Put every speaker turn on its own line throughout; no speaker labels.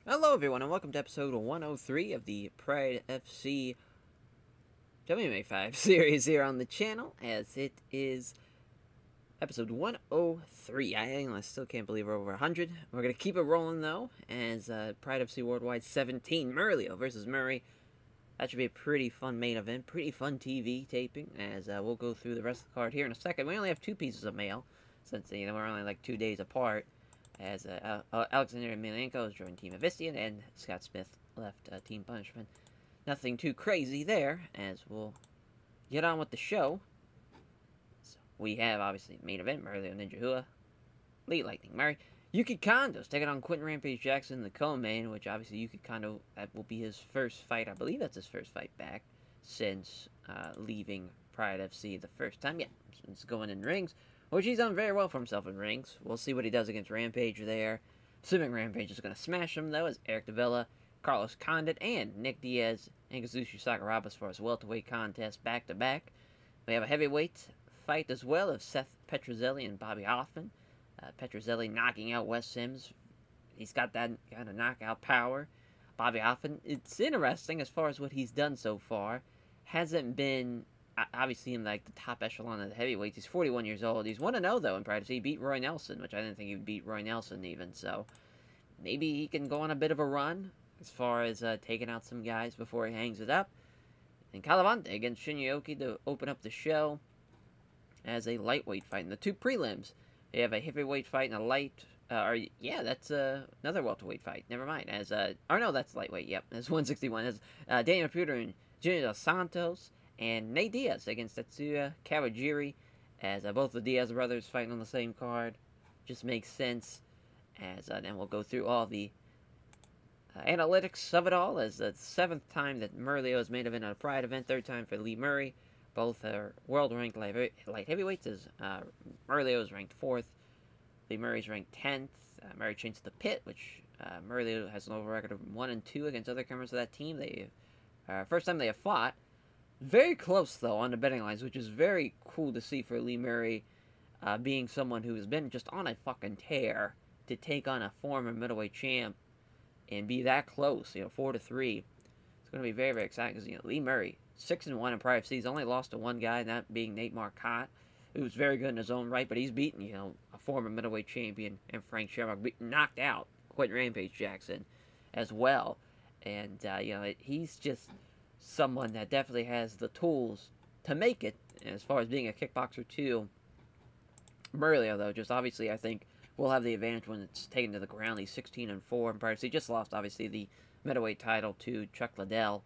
Hello everyone and welcome to episode 103 of the Pride FC WMMA 5 series here on the channel, as it is episode 103. I still can't believe we're over 100. We're going to keep it rolling though, as Pride FC Worldwide 17, Murilo versus Muay. That should be a pretty fun main event, pretty fun TV taping, as we'll go through the rest of the card here in a second. We only have 2 pieces of mail, since we're only like 2 days apart. As Alexander Emelianenko has joined Team Avistian, and Scott Smith left Team Punishment. Nothing too crazy there, as we'll get on with the show. So we have, obviously, main event, Murilo Ninja Hua, Late Lightning Murray. Yuki Kondo's taking on Quentin Rampage Jackson in the co-main, which obviously Yuki Kondo, that will be his first fight. I believe that's his first fight back since leaving Pride FC the first time. Yeah, since going in rings. Which he's done very well for himself in rings. We'll see what he does against Rampage there. Assuming Rampage is going to smash him, though, as Eric Davila, Carlos Condit, and Nick Diaz and Kazushi Sakuraba as far as welterweight contest back-to-back. We have a heavyweight fight as well of Seth Petrozelli and Bobby Hoffman. Petrozelli knocking out Wes Sims. He's got that kind of knockout power. Bobby Hoffman, it's interesting as far as what he's done so far. Hasn't been obviously in like the top echelon of the heavyweights. He's 41 years old. He's 1-0 though in Pride FC. He beat Roy Nelson, which I didn't think he would beat Roy Nelson even. So maybe he can go on a bit of a run as far as taking out some guys before he hangs it up. And Calavanti against Shinyoki to open up the show as a lightweight fight. In the 2 prelims, they have a heavyweight fight and a light. That's another welterweight fight. Never mind. No, that's lightweight. Yep, that's 161. That's Daniel Puder and Junior Dos Santos. And Nate Diaz against Tetsuya Kawajiri, as both the Diaz brothers fighting on the same card. Just makes sense. As then we'll go through all the analytics of it all, as the 7th time that Murilo has made event at a Pride event, 3rd time for Lee Murray. Both are world-ranked light heavyweights, as Murilo is ranked 4th. Lee Murray's ranked 10th. Murray changed to the pit, which Murilo has an over record of 1-2 against other members of that team. First time they have fought. Very close, though, on the betting lines, which is very cool to see for Lee Murray, being someone who has been just on a fucking tear to take on a former middleweight champ and be that close, 4-3. It's going to be very, very exciting because, Lee Murray, 6-1 in Pride FC. He's only lost to one guy, that being Nate Marcotte, who was very good in his own right, but he's beaten, a former middleweight champion and Frank Shamrock, knocked out Quentin Rampage Jackson as well. And, he's just someone that definitely has the tools to make it as far as being a kickboxer too. Murilo, though, just obviously I think will have the advantage when it's taken to the ground. He's 16-4 in Pride. He just lost obviously the middleweight title to Chuck Liddell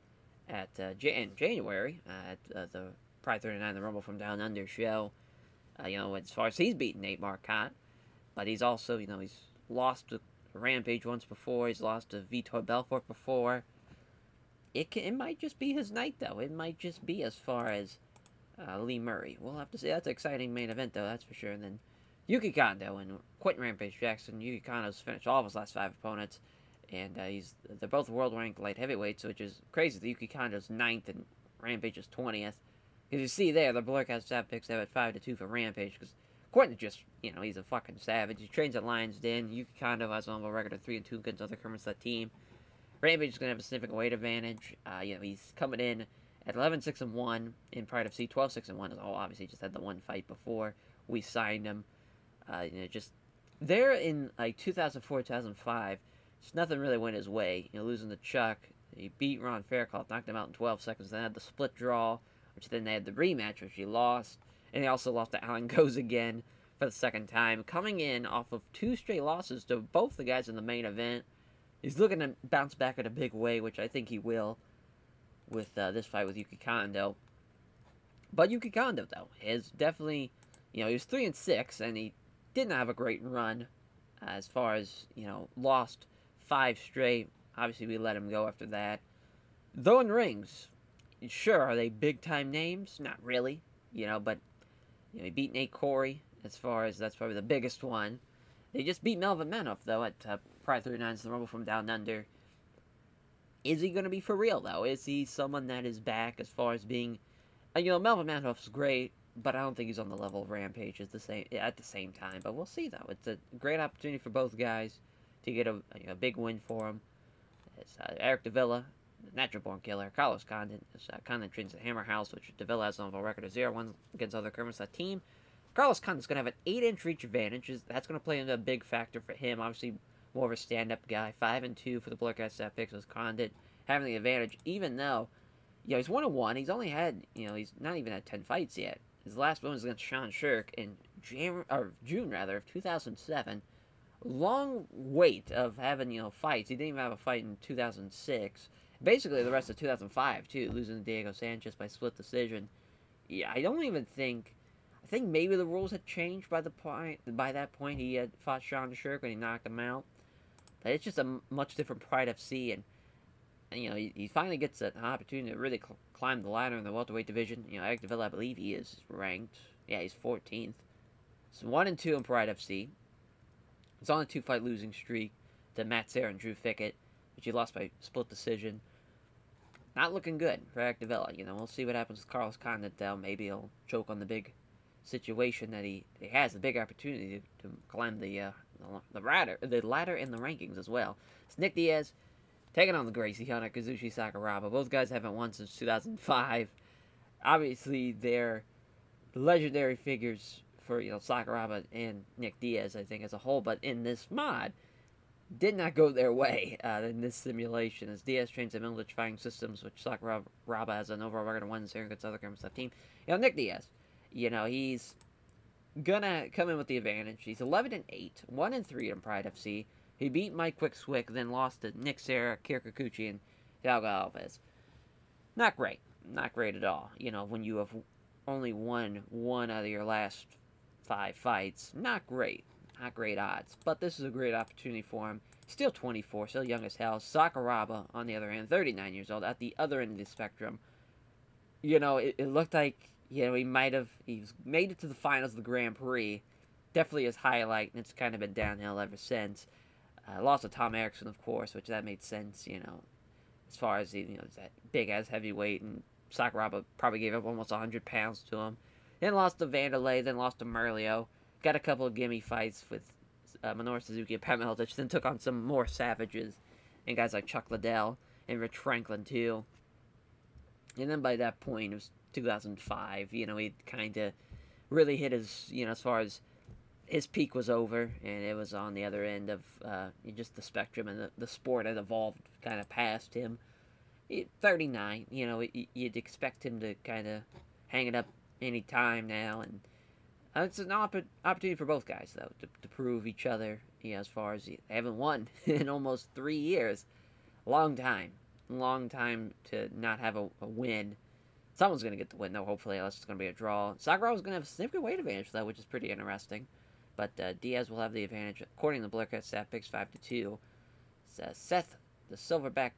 at in January at the Pride 39, the Rumble from Down Under show. As far as he's beaten Nate Marcotte, but he's also he's lost to Rampage once before. He's lost to Vitor Belfort before. It might just be his night, though. It might just be as far as Lee Murray. We'll have to see. That's an exciting main event, though, that's for sure. And then Yuki Kondo and Quentin Rampage Jackson. Yuki Kondo's finished all of his last 5 opponents, and they're both world-ranked light heavyweights, which is crazy. The Yuki Kondo's 9th and Rampage is 20th. Because you see there, the Blurcast stat picks have at 5-2 for Rampage, because Quentin just, he's a fucking savage. He trains at Lions Den. Yuki Kondo has on a record of 3-2 against other members of that team. Rampage is going to have a significant weight advantage. He's coming in at 11-6-1 in Pride FC, 12-6-1 as well. Obviously, just had the one fight before we signed him. Just there in like 2004, 2005, just nothing really went his way. Losing to Chuck, he beat Ron Faircloth, knocked him out in 12 seconds. Then had the split draw, which then they had the rematch, which he lost, and he also lost to Alan Goes again for the 2nd time, coming in off of 2 straight losses to both the guys in the main event. He's looking to bounce back in a big way, which I think he will with this fight with Yuki Kondo. But Yuki Kondo, though, is definitely, he was 3-6, and he didn't have a great run as far as, lost 5 straight. Obviously, we let him go after that. Though in rings, sure, are they big-time names? Not really, but, he beat Nate Corey, as far as that's probably the biggest one. They just beat Melvin Manoff, though, at Pride 39's the Rumble from Down Under. Is he going to be for real, though? Is he someone that is back as far as being... Melvin Manoff's great, but I don't think he's on the level of Rampage at the same time. But we'll see, though. It's a great opportunity for both guys to get a big win for him. It's Eric Davila, the Natural Born Killer. Carlos Condon. Condon trains at Hammer House, which Davila has on a record of 0-1 against other criminals. That team. Carlos Condon's going to have an 8-inch reach advantage. That's going to play into a big factor for him. Obviously, more of a stand-up guy. 5-2 for the Blurcast Stat Picks with Condon having the advantage, even though, he's 1-1. He's only had, he's not even had 10 fights yet. His last one was against Sean Shirk in June of 2007. Long wait of having, fights. He didn't even have a fight in 2006. Basically, the rest of 2005, too, losing to Diego Sanchez by split decision. Yeah, I don't even think... I think maybe the rules had changed by that point. He had fought Sean Shirk when he knocked him out. But it's just a much different Pride FC, and he finally gets an opportunity to really climb the ladder in the welterweight division. Eric Davila, I believe he is ranked. Yeah, he's 14th. It's 1-2 in Pride FC. He's on a 2-fight losing streak to Matt Serra and Drew Fickett, which he lost by split decision. Not looking good for Eric Davila. We'll see what happens with Carlos Condon, though. Maybe he'll choke on the big situation that he has, the big opportunity to climb the ladder in the rankings as well. It's Nick Diaz taking on the Gracie Hunter, Kazushi Sakuraba. Both guys haven't won since 2005. Obviously, they're legendary figures for Sakuraba and Nick Diaz, I think, as a whole. But in this mod, did not go their way in this simulation, as Diaz trains at Middleditch Fighting Systems, which Sakuraba has an overall record of 1-0 against other Criminal Stuff team. Nick Diaz, he's gonna come in with the advantage. He's 11-8, 1-3 in Pride FC. He beat Mike Quick Swick, then lost to Nick Serra, Kier Kikuchi, and Thiago Alves. Not great. Not great at all. When you have only won one out of your last 5 fights, not great. Not great odds. But this is a great opportunity for him. Still 24, still young as hell. Sakuraba, on the other hand, 39 years old, at the other end of the spectrum. It looked like, he's made it to the finals of the Grand Prix. Definitely his highlight, and it's kind of been downhill ever since. Lost to Tom Erickson, of course, which that made sense, as far as, that big-ass heavyweight, and Sakuraba probably gave up almost 100 pounds to him. Then lost to Vanderlei, then lost to Murilo. Got a couple of gimme fights with Minoru Suzuki and Pat Miletich, then took on some more savages, and guys like Chuck Liddell and Rich Franklin, too. And then by that point, it was 2005, he kind of really hit his, as far as his peak was over, and it was on the other end of just the spectrum, and the sport had evolved kind of past him. 39, you'd expect him to kind of hang it up any time now, and it's an opportunity for both guys, though, to prove each other, as far as they haven't won in almost 3 years. Long time to not have a win. Someone's going to get the win, though, hopefully, unless it's going to be a draw. Sakura's going to have a significant weight advantage, though, which is pretty interesting. But Diaz will have the advantage, according to the Blurcast Stat Picks, 5-2. It's Seth, the Silverback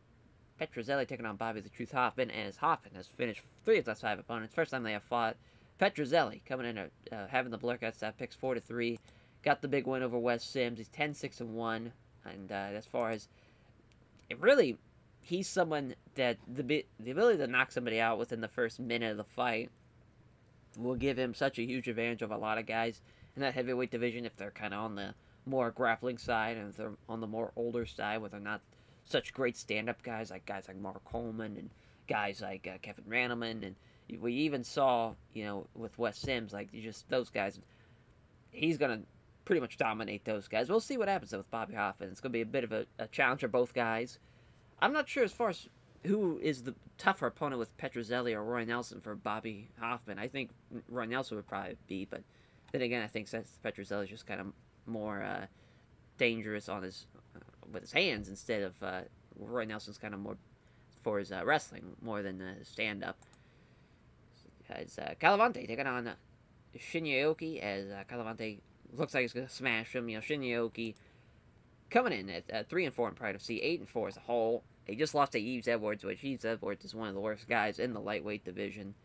Petrozelli, taking on Bobby the Truth Hoffman, and Hoffman has finished 3 of his last 5 opponents. First time they have fought. Petrozelli coming in having the Blurcast Stat Picks 4-3. Got the big win over Wes Sims. He's 10-6-1. And as far as he's someone that the ability to knock somebody out within the first minute of the fight will give him such a huge advantage over a lot of guys in that heavyweight division if they're kind of on the more grappling side, and if they're on the more older side, where they're not such great stand-up guys like Mark Coleman and guys like Kevin Randleman, and we even saw, with Wes Sims, those guys, he's going to pretty much dominate those guys. We'll see what happens, though, with Bobby Hoffman. It's going to be a bit of a challenge for both guys. I'm not sure as far as who is the tougher opponent with Petrozelli or Roy Nelson for Bobby Hoffman. I think Roy Nelson would probably be, but then again, I think Petrozelli is just kind of more dangerous on with his hands, instead of Roy Nelson's kind of more for his wrestling more than stand-up. It's Calavanti taking on Shinyoki, as Calavanti looks like he's going to smash him. Shinyoki coming in at 3-4 in Pride FC, 8-4 as a whole. He just lost to Yves Edwards, which Yves Edwards is one of the worst guys in the lightweight division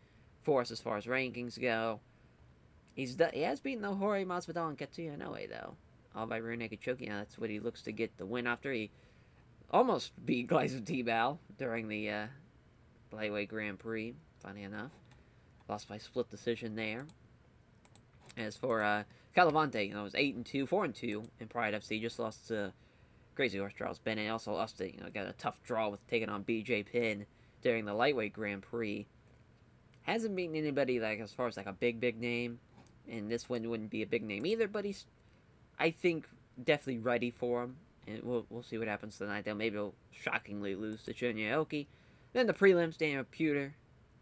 for us as far as rankings go. He has beaten the Jorge Masvidal and Katsuya Inoue, though, all by rear naked choking. That's what he looks to get the win after. He almost beat Gleison Tibau during the lightweight Grand Prix, funny enough. Lost by split decision there. As for Calavanti, it was 8-2, 4-2 in Pride FC. Just lost to crazy horse draws been in. Also lost to, got a tough draw with taking on BJ Penn during the lightweight Grand Prix. Hasn't beaten anybody like as far as like a big name, and this one wouldn't be a big name either. But he's, I think, definitely ready for him, and we'll see what happens tonight. Though maybe he'll shockingly lose to Shinyoki. Then the prelims: Daniel Puder,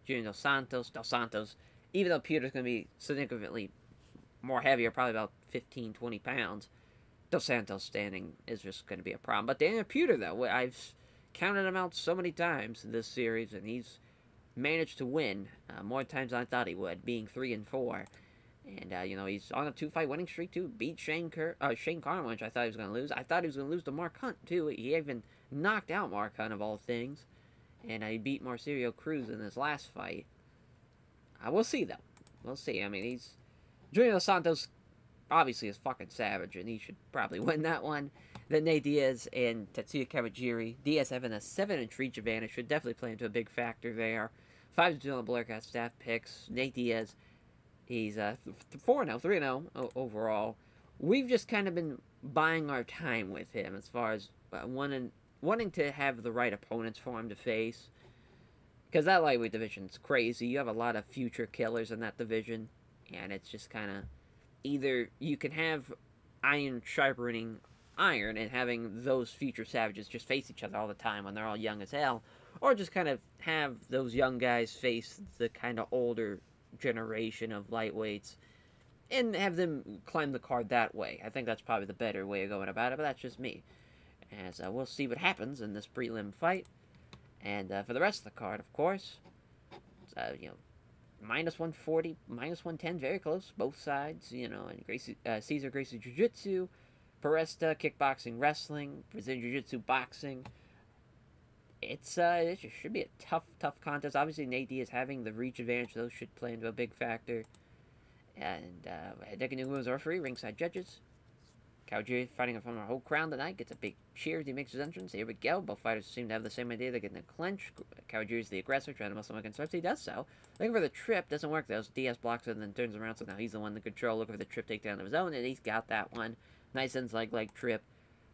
Junior Dos Santos. Even though Puder's going to be significantly more heavier, probably about 15-20 pounds, Dos Santos standing is just going to be a problem. But Daniel Puder, though, I've counted him out so many times in this series, and he's managed to win more times than I thought he would, being 3-4. And, he's on a 2-fight winning streak, too. Beat Shane Carman, which I thought he was going to lose. I thought he was going to lose to Mark Hunt, too. He even knocked out Mark Hunt, of all things. And he beat Marcirio Cruz in his last fight. We'll see, though. We'll see. I mean, Junior Dos Santos obviously is fucking savage, and he should probably win that one. Then Nate Diaz and Tetsuya Kawajiri. Diaz having a 7-inch reach advantage should definitely play into a big factor there. 5-2 on the Blaircat staff picks. Nate Diaz, he's 4-0, 3-0 overall. We've just kind of been buying our time with him as far as wanting to have the right opponents for him to face. Because that lightweight division's crazy. You have a lot of future killers in that division. And it's just kind of either you can have iron sharpening iron and having those future savages just face each other all the time when they're all young as hell. Or just kind of have those young guys face the kind of older generation of lightweights and have them climb the card that way. I think that's probably the better way of going about it, but that's just me. As we'll see what happens in this prelim fight. And for the rest of the card, of course, minus 140, minus 110, very close, both sides, and Cesar Gracie Jiu-Jitsu, Peresta, kickboxing, wrestling, Brazilian Jiu-Jitsu, boxing. It should be a tough contest. Obviously, Nate Diaz having the reach advantage, those should play into a big factor. And Hideki Nugu was referee, ringside judges. Kawajiri fighting from a whole crowd tonight, gets a big cheer as he makes his entrance. Here we go. Both fighters seem to have the same idea. They're getting a clinch. Kawajiri's the aggressor, trying to muscle him against ropes. He does so. Looking for the trip. Doesn't work, though. Diaz blocks it and then turns around, so now he's the one to control. Looking for the trip takedown of his own, and he's got that one. Nice ends leg trip.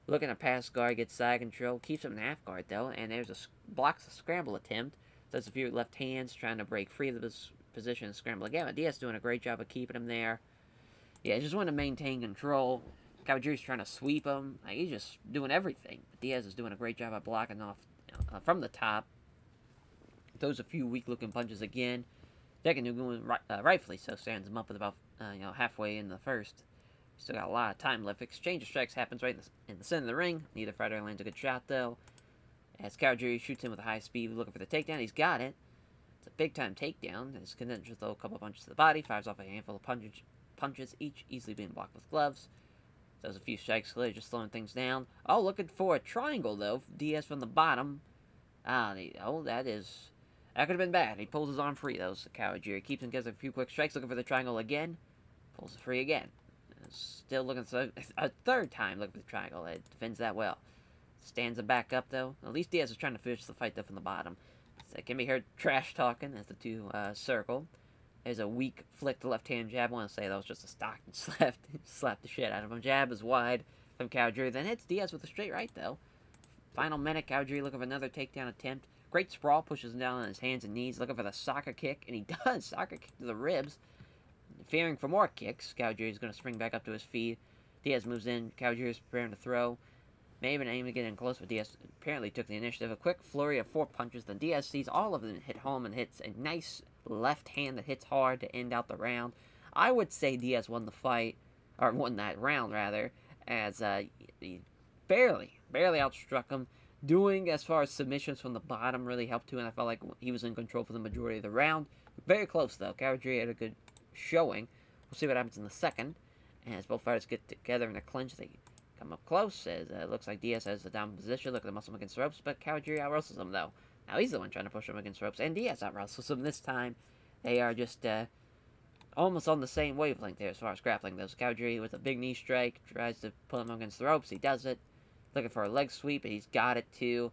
Looking to pass guard, gets side control. Keeps him in half guard, though, and there's blocks a scramble attempt. Does a few left hands, trying to break free of this position and scramble again. But Diaz doing a great job of keeping him there. Yeah, just want to maintain control. Kawajiri's trying to sweep him. He's just doing everything. Diaz is doing a great job of blocking off from the top. Throws a few weak-looking punches again. Nugu, rightfully so, stands him up with about halfway in the first. Still got a lot of time left. Exchange of strikes happens right in the center of the ring. Neither fighter lands a good shot, though. As Kawajiri shoots him with a high speed, looking for the takedown. He's got it. It's a big-time takedown. As Clinch throws a couple of punches to the body. Fires off a handful of punches, each easily being blocked with gloves. Does a few strikes, clearly just slowing things down. Oh, looking for a triangle, though. Diaz from the bottom. That could have been bad. He pulls his arm free, though. So Kawajiri keeps him, gets a few quick strikes, looking for the triangle again. Pulls it free again. Still looking for a third time, looking for the triangle. It defends that well. Stands him back up, though. At least Diaz is trying to finish the fight, though, from the bottom. So it can be heard trash talking as the two circle. There's a weak flick to left-hand jab. I want to say that was just a Stockton slap. Slapped the shit out of him. Jab is wide from Kawajiri. Then hits Diaz with a straight right, though. Final minute, Kawajiri looking for another takedown attempt. Great sprawl, pushes him down on his hands and knees, looking for the soccer kick, and he does. Soccer kick to the ribs. Fearing for more kicks, Kawajiri's going to spring back up to his feet. Diaz moves in. Kawajiri's preparing to throw. May even aim to get in close, but Diaz apparently took the initiative. A quick flurry of 4 punches, then Diaz sees all of them hit home and hits a nice left hand that hits hard to end out the round. I would say Diaz won the fight, or won that round, rather, as he barely outstruck him. Doing, as far as submissions from the bottom, really helped too, and I felt like he was in control for the majority of the round. Very close, though. Kawajiri had a good showing. We'll see what happens in the second. As both fighters get together in a clinch, they come up close, as it looks like Diaz has the dominant position. Look at the muscle him against the ropes, but Kawajiri out-wrestles him, though. Now he's the one trying to push him against the ropes, and Diaz out-wrestles him this time. They are just almost on the same wavelength there as far as grappling goes. Kawajiri with a big knee strike tries to pull him against the ropes. He does it. Looking for a leg sweep, and he's got it, too.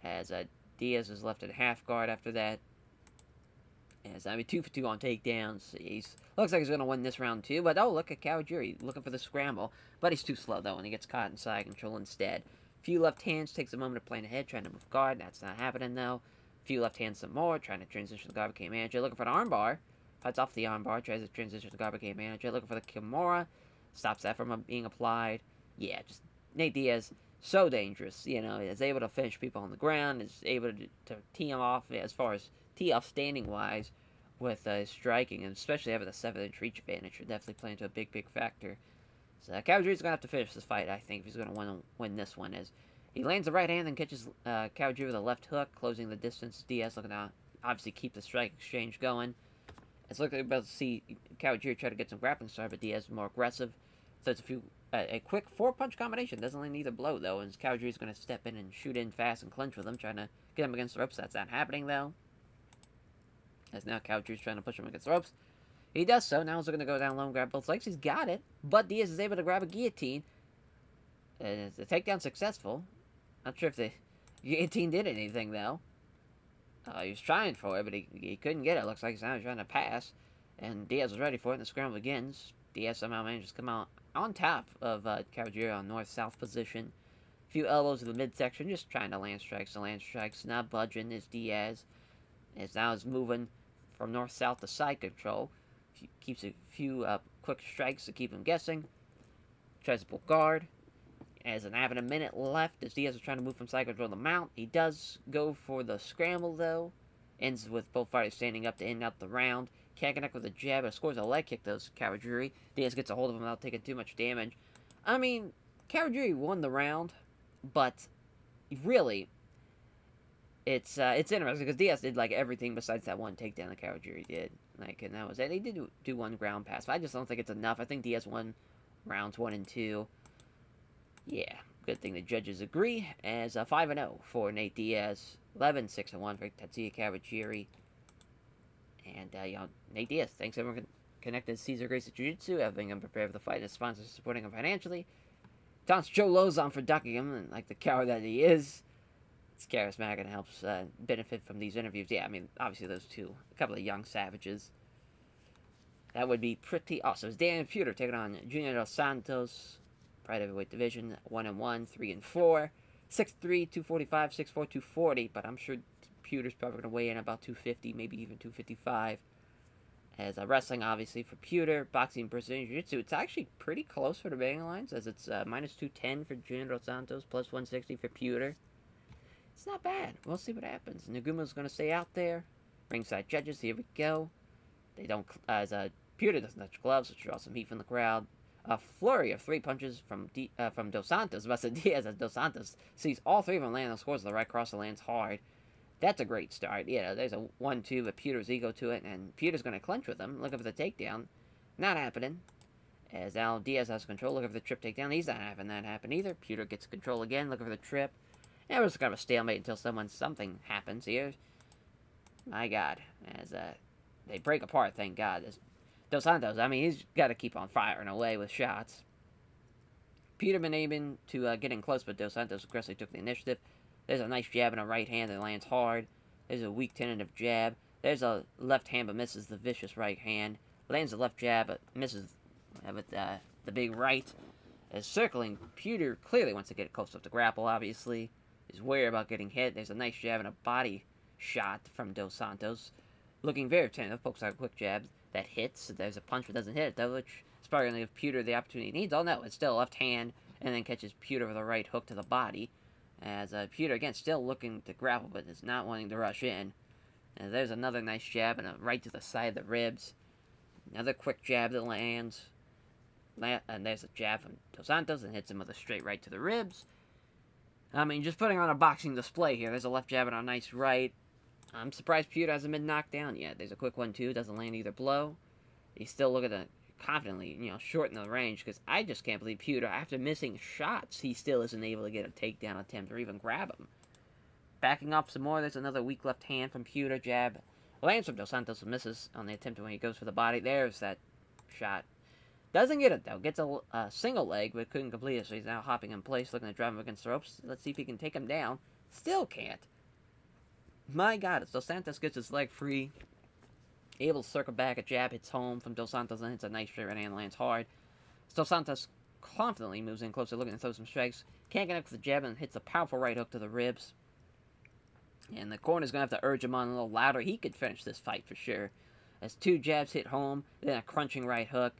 As Diaz is left in half guard after that. As 2 for 2 on takedowns. Looks like he's going to win this round, too. But, oh, look at Kawajiri looking for the scramble. But he's too slow, though, and he gets caught in side control instead. Few left hands, takes a moment to plan ahead, trying to move guard. That's not happening, though. Few left hands some more, trying to transition the guard became manager. Looking for an armbar. Fights off the armbar, tries to transition the guard became manager. Looking for the Kimura. Stops that from being applied. Yeah, just Nate Diaz, so dangerous. You know, is able to finish people on the ground. Is able to tee them off as far as tee off standing-wise with striking. And especially having the 7-inch reach advantage. Should definitely play into a big, big factor. So Kawajiri's going to have to finish this fight, I think, if he's going to win this one. As he lands the right hand and catches Kawajiri with a left hook, closing the distance. Diaz looking to obviously keep the strike exchange going. It's looking about to see Kawajiri try to get some grappling start, but Diaz is more aggressive. So it's a quick 4-punch combination. Doesn't land either blow, though, and Kawajiri's going to step in and shoot in fast and clinch with him, trying to get him against the ropes. That's not happening, though. As now Kawajiri's trying to push him against the ropes. He does so. Now he's going to go down low and grab both legs. He's got it. But Diaz is able to grab a guillotine. And the takedown successful. Not sure if the guillotine did anything, though. He was trying for it, but he couldn't get it. Looks like he's now trying to pass. And Diaz was ready for it, and the scramble begins. Diaz somehow manages to come out on top of Kawajiri on north-south position. A few elbows in the midsection, just trying to land strikes. The land strikes not budging is Diaz. As now is moving from north-south to side control. Keeps a few quick strikes to keep him guessing. Tries to pull guard. As an having a minute left, as Diaz is trying to move from side control to mount. He does go for the scramble, though. Ends with both fighters standing up to end out the round. Can't connect with a jab, but scores a leg kick, though, Kawajiri. Diaz gets a hold of him without taking too much damage. I mean, Kawajiri won the round, but really, it's interesting because Diaz did like everything besides that one takedown that Kawajiri did. Like, and that was it. He did do one ground pass, but I just don't think it's enough. I think Diaz won rounds 1 and 2. Yeah, good thing the judges agree. As 5-0 for Nate Diaz, 11-6-1 for Tetsuya Kawajiri. And you know, Nate Diaz, thanks everyone connected to Cesar Gracie Jiu-Jitsu, having him prepared for the fight, and sponsors supporting him financially. Taunts Joe Lozon for ducking him, and like the coward that he is. It's charismatic and helps benefit from these interviews. Yeah, I mean, obviously those two, a couple of young savages. That would be pretty awesome. It's Daniel Puder taking on Junior Dos Santos, Pride Heavyweight Division, 1-1, 3-4, 6'3", 245, 6'4", 240. But I'm sure Puder's probably going to weigh in about 250, maybe even 255. As wrestling, obviously, for Puder, boxing, Brazilian Jiu-Jitsu, it's actually pretty close for the betting lines, as it's minus 210 for Junior Dos Santos, plus 160 for Puder. It's not bad. We'll see what happens. Nagumo's going to stay out there. Ringside judges, here we go. They don't, as Puder doesn't touch gloves, which draws some heat from the crowd. A flurry of 3 punches from Dos Santos. But Diaz as Dos Santos sees all 3 of them land on scores of the right cross and lands hard. That's a great start. Yeah, there's a 1-2, but Puder's ego to it, and Puder's going to clinch with him. Looking for the takedown. Not happening. As now Diaz has control, looking for the trip takedown. He's not having that happen either. Puder gets control again, looking for the trip. Yeah, it was kind of a stalemate until something happens here. My God. As they break apart, thank God. Dos Santos, I mean, he's got to keep on firing away with shots. Puder been able to get in close, but Dos Santos aggressively took the initiative. There's a nice jab in a right hand that lands hard. There's a weak tentative jab. There's a left hand, but misses the vicious right hand. Lands the left jab, but misses with the big right. As circling, Puder clearly wants to get close enough to grapple, obviously. He's wary about getting hit. There's a nice jab and a body shot from Dos Santos. Looking very tentative, pokes out a quick jab that hits. There's a punch that doesn't hit, though, which is probably going to give Puder the opportunity he needs. Oh no, it's still left hand, and then catches Puder with a right hook to the body. As Puder, again, still looking to grapple, but is not wanting to rush in. And there's another nice jab and a right to the side of the ribs. Another quick jab that lands. And there's a jab from Dos Santos and hits him with a straight right to the ribs. I mean, just putting on a boxing display here. There's a left jab and a nice right. I'm surprised Puder hasn't been knocked down yet. There's a quick 1-2. Doesn't land either blow. He's still looking to confidently, shorten the range. Because I just can't believe Puder, after missing shots, he still isn't able to get a takedown attempt or even grab him. Backing off some more. There's another weak left hand from Puder. Jab lands from Dos Santos and misses on the attempt when he goes for the body. There's that shot. Doesn't get it, though. Gets a single leg, but couldn't complete it, so he's now hopping in place, looking to drive him against the ropes. Let's see if he can take him down. Still can't. My God, as Dos Santos gets his leg free, able to circle back, a jab hits home from Dos Santos, and hits a nice straight right hand, lands hard. Dos Santos confidently moves in closer, looking to throw some strikes. Can't connect with the jab and hits a powerful right hook to the ribs. And the corner's going to have to urge him on a little louder. He could finish this fight for sure. As 2 jabs hit home, then a crunching right hook.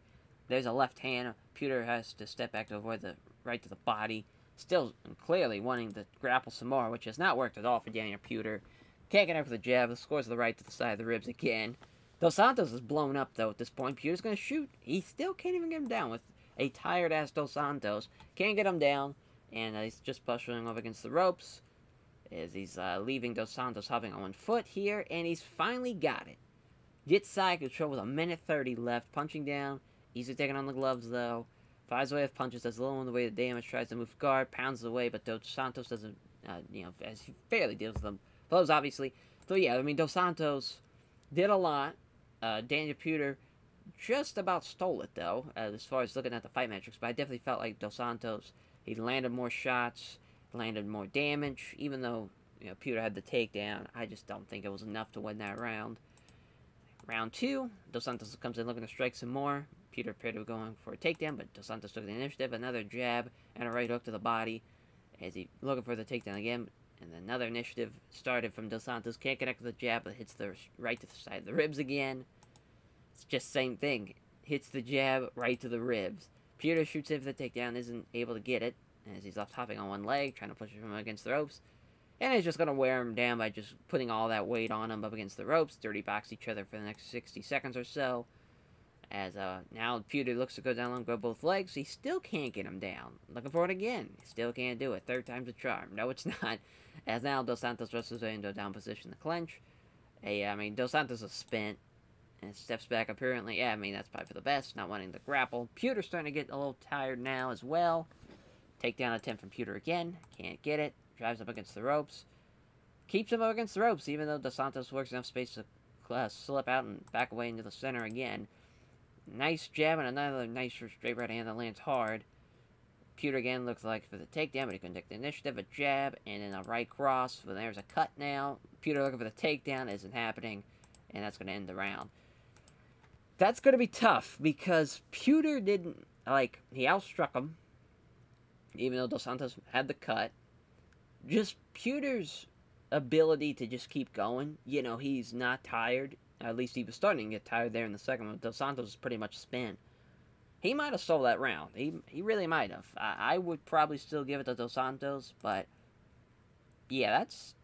There's a left hand. Pewter has to step back to avoid the right to the body. Still clearly wanting to grapple some more, which has not worked at all for Daniel Pewter. Can't connect with the jab. The scores the right to the side of the ribs again. Dos Santos is blown up, though, at this point. Pewter's going to shoot. He still can't even get him down with a tired-ass Dos Santos. Can't get him down, and he's just pushing up against the ropes as he's leaving Dos Santos hopping on one foot here, and he's finally got it. Gets side control with 1:30 left, punching down. Easily taking on the gloves, though. Fires away with punches, does little in the way of damage, tries to move guard, pounds away, but Dos Santos doesn't, as he fairly deals with them. Blows, obviously. So, yeah, I mean, Dos Santos did a lot. Daniel Pewter just about stole it, though, as far as looking at the fight metrics, but I definitely felt like Dos Santos, he landed more shots, landed more damage, even though, Pewter had the takedown. I just don't think it was enough to win that round. Round 2, Dos Santos comes in looking to strike some more. Pewter appeared to be going for a takedown, but Dos Santos took the initiative. Another jab and a right hook to the body as he looking for the takedown again. And another initiative started from Dos Santos. Can't connect with the jab, but hits the right to the side of the ribs again. It's just same thing. Hits the jab right to the ribs. Pewter shoots in for the takedown, isn't able to get it as he's left hopping on one leg, trying to push him against the ropes. And he's just going to wear him down by just putting all that weight on him up against the ropes. Dirty box each other for the next 60 seconds or so. As now Pewter looks to go down and grab both legs. He still can't get him down. Looking for it again. Still can't do it. Third time's a charm. No, it's not. As now Dos Santos wrestles into a down position to clinch. Dos Santos is spent. And steps back apparently. Yeah, that's probably for the best. Not wanting to grapple. Pewter's starting to get a little tired now as well. Takedown attempt from Pewter again. Can't get it. Drives up against the ropes. Keeps him up against the ropes, even though Dos Santos works enough space to slip out and back away into the center again. Nice jab and another nice straight right hand that lands hard. Pewter again looks like for the takedown, but he couldn't take the initiative. A jab and then a right cross. Well, there's a cut now. Pewter looking for the takedown. Isn't happening. And that's going to end the round. That's going to be tough because Pewter didn't, he outstruck him. Even though Dos Santos had the cut. Just Pewter's ability to just keep going. He's not tired. At least he was starting to get tired there in the second one. Dos Santos is pretty much spent. He might have stole that round. He really might have. I would probably still give it to Dos Santos, but yeah, that's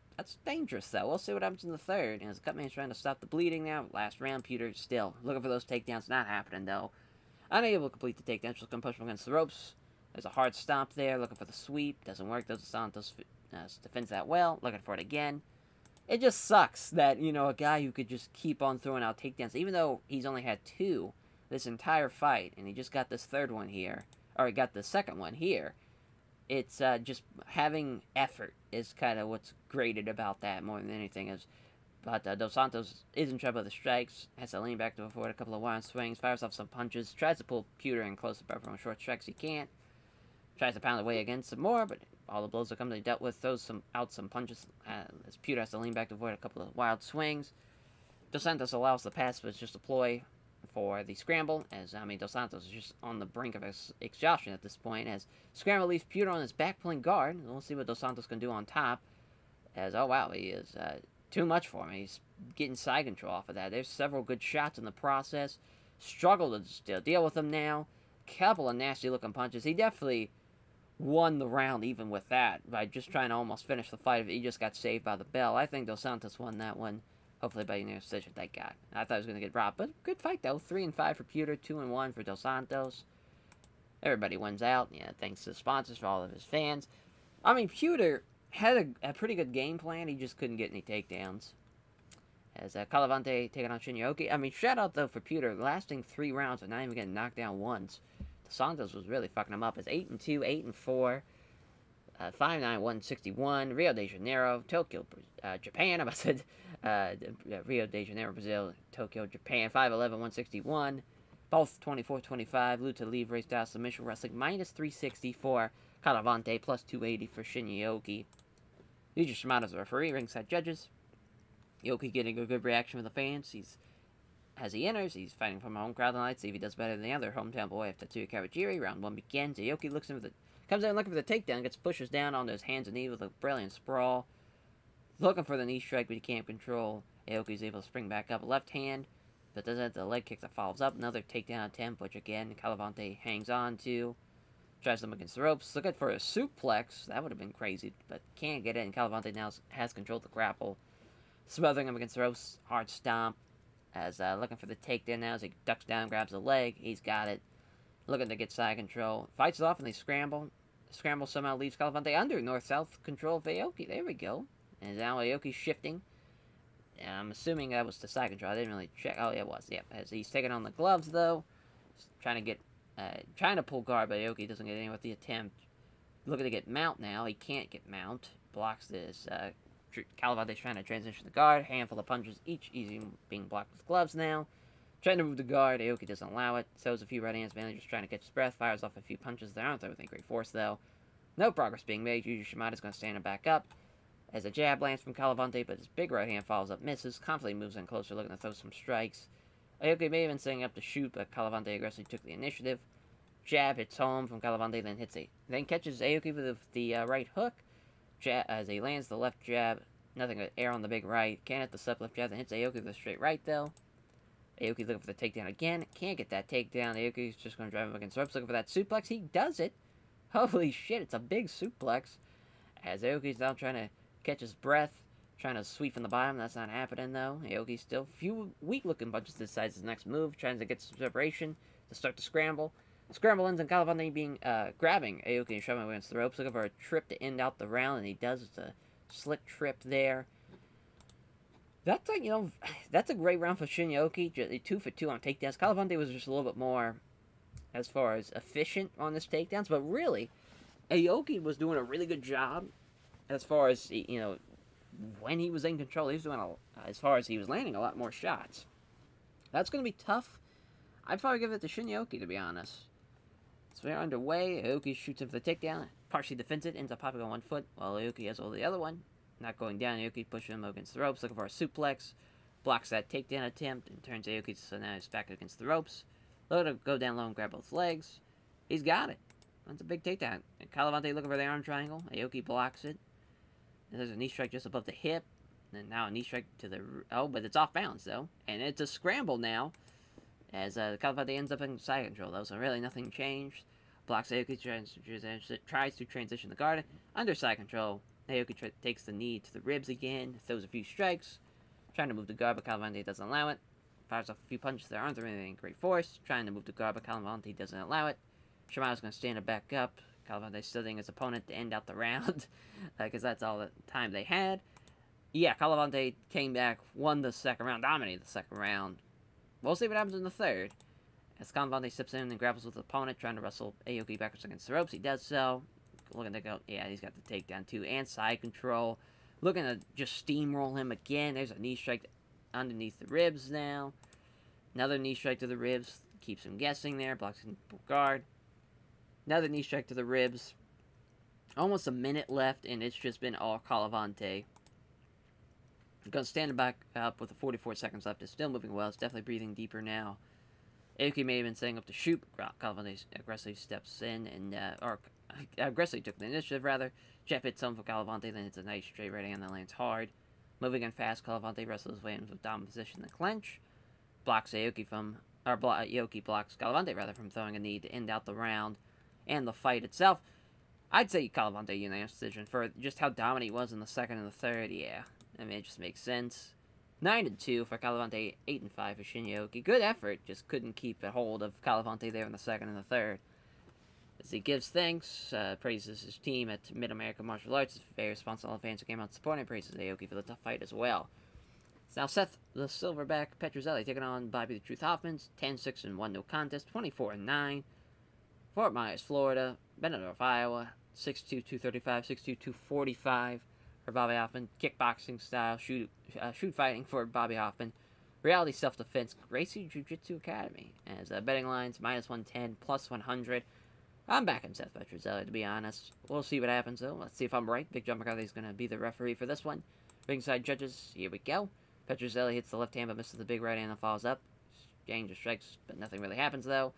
dangerous though. We'll see what happens in the third. As Cutman's trying to stop the bleeding now. Last round, Pewter still looking for those takedowns. Not happening though. Unable to complete the takedown. Just gonna push him against the ropes. There's a hard stomp there. Looking for the sweep. Doesn't work. Dos Santos defends that well. Looking for it again. It just sucks that, a guy who could just keep on throwing out takedowns, even though he's only had 2 this entire fight, and he just got this third one here, or he got the second one here. It's just having effort is kind of what's graded about that more than anything. But Dos Santos is in trouble with the strikes, has to lean back to avoid a couple of wild swings, fires off some punches, tries to pull Pewter in close to from short strikes, he can't. Tries to pound away against some more, but all the blows that come to be dealt with, throws out some punches as Pewter has to lean back to avoid a couple of wild swings. Dos Santos allows the pass, but it's just a ploy for the scramble, as Dos Santos is just on the brink of exhaustion at this point, as scramble leaves Pewter on his back pulling guard. We'll see what Dos Santos can do on top, as, oh wow, he is too much for him. He's getting side control off of that. There's several good shots in the process. Struggle to still deal with them now. Couple of nasty looking punches. He definitely won the round even with that by just trying to almost finish the fight. He just got saved by the bell. I think Dos Santos won that one. Hopefully by unanimous decision, thank God. I thought he was going to get robbed, but good fight though. 3-5 for Pewter, 2-1 for Dos Santos. Everybody wins out. Yeah, thanks to the sponsors for all of his fans. Pewter had a pretty good game plan. He just couldn't get any takedowns. As Calavanti taking on Shinyoki. Shout out though for Pewter, lasting 3 rounds and not even getting knocked down once. Dos Santos was really fucking him up. As 8-2, 8-4. 5-9, 161, Rio de Janeiro, Tokyo, Japan. I said Rio de Janeiro, Brazil, Tokyo, Japan. 5-11, 161. Both 24-25. Luta Livre style submission wrestling. -360 for Calavanti. +280 for Shinyoki. Yuji Shimada's the referee. Ringside judges. Yoki getting a good reaction from the fans. He's As he enters, he's fighting from a home crowd tonight, see if he does better than the other hometown boy after Tatsuya Kawajiri. Round 1 begins. Aoki comes in looking for the takedown, gets pushes down onto his hands and knees with a brilliant sprawl. Looking for the knee strike, but he can't control. Aoki's able to spring back up. Left hand, but doesn't have the leg kick that follows up. Another takedown attempt, which again, Calavanti hangs on to. Tries them against the ropes. Looking for a suplex. That would have been crazy, but can't get it. And Calavanti now has controlled the grapple. Smothering him against the ropes. Hard stomp. As looking for the takedown now as he ducks down, grabs the leg. He's got it. Looking to get side control. Fights it off and they scramble. Scramble somehow leaves Calavanti under north-south control of Aoki. There we go. And now Aoki's shifting. And I'm assuming that was the side control. I didn't really check. Oh, yeah, it was. Yep. As he's taking on the gloves, though. Trying to pull guard, but Aoki doesn't get any with the attempt. Looking to get mount now. He can't get mount. Blocks this. Calavanti's trying to transition the guard. Handful of punches, each easy being blocked with gloves now. Trying to move the guard. Aoki doesn't allow it. Throws a few right hands, mainly just trying to catch his breath. Fires off a few punches there. I don't throw with great force, though. No progress being made. Yuji Shimada's going to stand him back up. As a jab lands from Calavanti, but his big right hand follows up, misses. Confidently moves in closer, looking to throw some strikes. Aoki may have been setting up to shoot, but Calavanti aggressively took the initiative. Jab hits home from Calavanti, then catches Aoki with the right hook. Jab, as he lands the left jab, nothing but air on the big right. Can't hit the sub left jab, then hits Aoki with a straight right, though. Aoki looking for the takedown again. Can't get that takedown. Aoki's just going to drive him against the ropes, looking for that suplex. He does it. Holy shit, it's a big suplex. As Aoki's now trying to catch his breath, trying to sweep from the bottom. That's not happening, though. Aoki's still few weak-looking punches decides his next move, trying to get some separation to start the scramble. Scramble ends on Calavanti being grabbing Aoki and shoving him against the ropes, looking for a trip to end out the round, and he does. It's a slick trip there. That's that's a great round for Shinyoki. 2 for 2 on takedowns. Calavanti was just a little bit more, as far as efficient on his takedowns, but really, Aoki was doing a really good job as far as, when he was in control. He was doing, as far as he was landing a lot more shots. That's going to be tough. I'd probably give it to Shinyoki, to be honest. So we're underway. Aoki shoots him for the takedown. Partially defends it, ends up popping on one foot, while Aoki has hold of the other one. Not going down, Aoki pushes him against the ropes, looking for a suplex. Blocks that takedown attempt, and turns Aoki so now he's back against the ropes. Looking to go down low and grab both legs. He's got it. That's a big takedown. And Calavanti looking for the arm triangle. Aoki blocks it. And there's a knee strike just above the hip. And now a knee strike to the... Oh, but it's off balance, though. And it's a scramble now. As Calavanti ends up in side control, though. So really nothing changed. Blocks Aoki, tries to transition the guard. Under side control, Aoki takes the knee to the ribs again. Throws a few strikes. Trying to move the guard, but Calavanti doesn't allow it. Fires off a few punches that aren't really in great force. Trying to move the guard, but Calavanti doesn't allow it. Shimada's going to stand it back up. Calavanti studying his opponent to end out the round. Because that's all the time they had. Yeah, Calavanti came back, won the second round, dominated the second round. We'll see what happens in the third. As Calavanti steps in and grapples with the opponent, trying to wrestle Aoki backwards against the ropes. He does so. Looking to go, yeah, he's got the takedown too, and side control. Looking to just steamroll him again. There's a knee strike underneath the ribs now. Another knee strike to the ribs. Keeps him guessing there. Blocks him guard. Another knee strike to the ribs. Almost a minute left, and it's just been all Calavanti. Going to stand back up with 44 seconds left. It's still moving well. It's definitely breathing deeper now. Aoki may have been setting up to shoot. Calavanti aggressively steps in and, aggressively took the initiative, rather. Jab hits home for Calavanti, then hits a nice straight right hand that lands hard. Moving in fast, Calavanti wrestles his way into dominant position, the clinch. Blocks Aoki from, Aoki blocks Calavanti, rather, from throwing a knee to end out the round and the fight itself. I'd say Calavanti unanimous decision for just how dominant he was in the second and the third, yeah. I mean, it just makes sense. 9-2 for Calavanti, 8-5 for Shinyoki. Good effort, just couldn't keep a hold of Calavanti there in the second and the third. As he gives thanks, praises his team at Mid-American Martial Arts, very responsible fans who came out supporting, praises Aoki for the tough fight as well. It's now Seth the Silverback Petrozelli taking on Bobby the Truth Hoffman's 10-6-1 no contest, 24-9. Fort Myers, Florida, Benedorf, Iowa, 6'2", 235, 6'2", 245 for Bobby Hoffman. Kickboxing style, shoot fighting for Bobby Hoffman. Reality self-defense, Gracie Jiu-Jitsu Academy. As betting lines, -110, +100. I'm backing Seth Petrozelli, to be honest. We'll see what happens, though. Let's see if I'm right. Big John McCarthy is going to be the referee for this one. Ringside judges, here we go. Petrozelli hits the left hand, but misses the big right hand and falls up. exchange of strikes, but nothing really happens, though.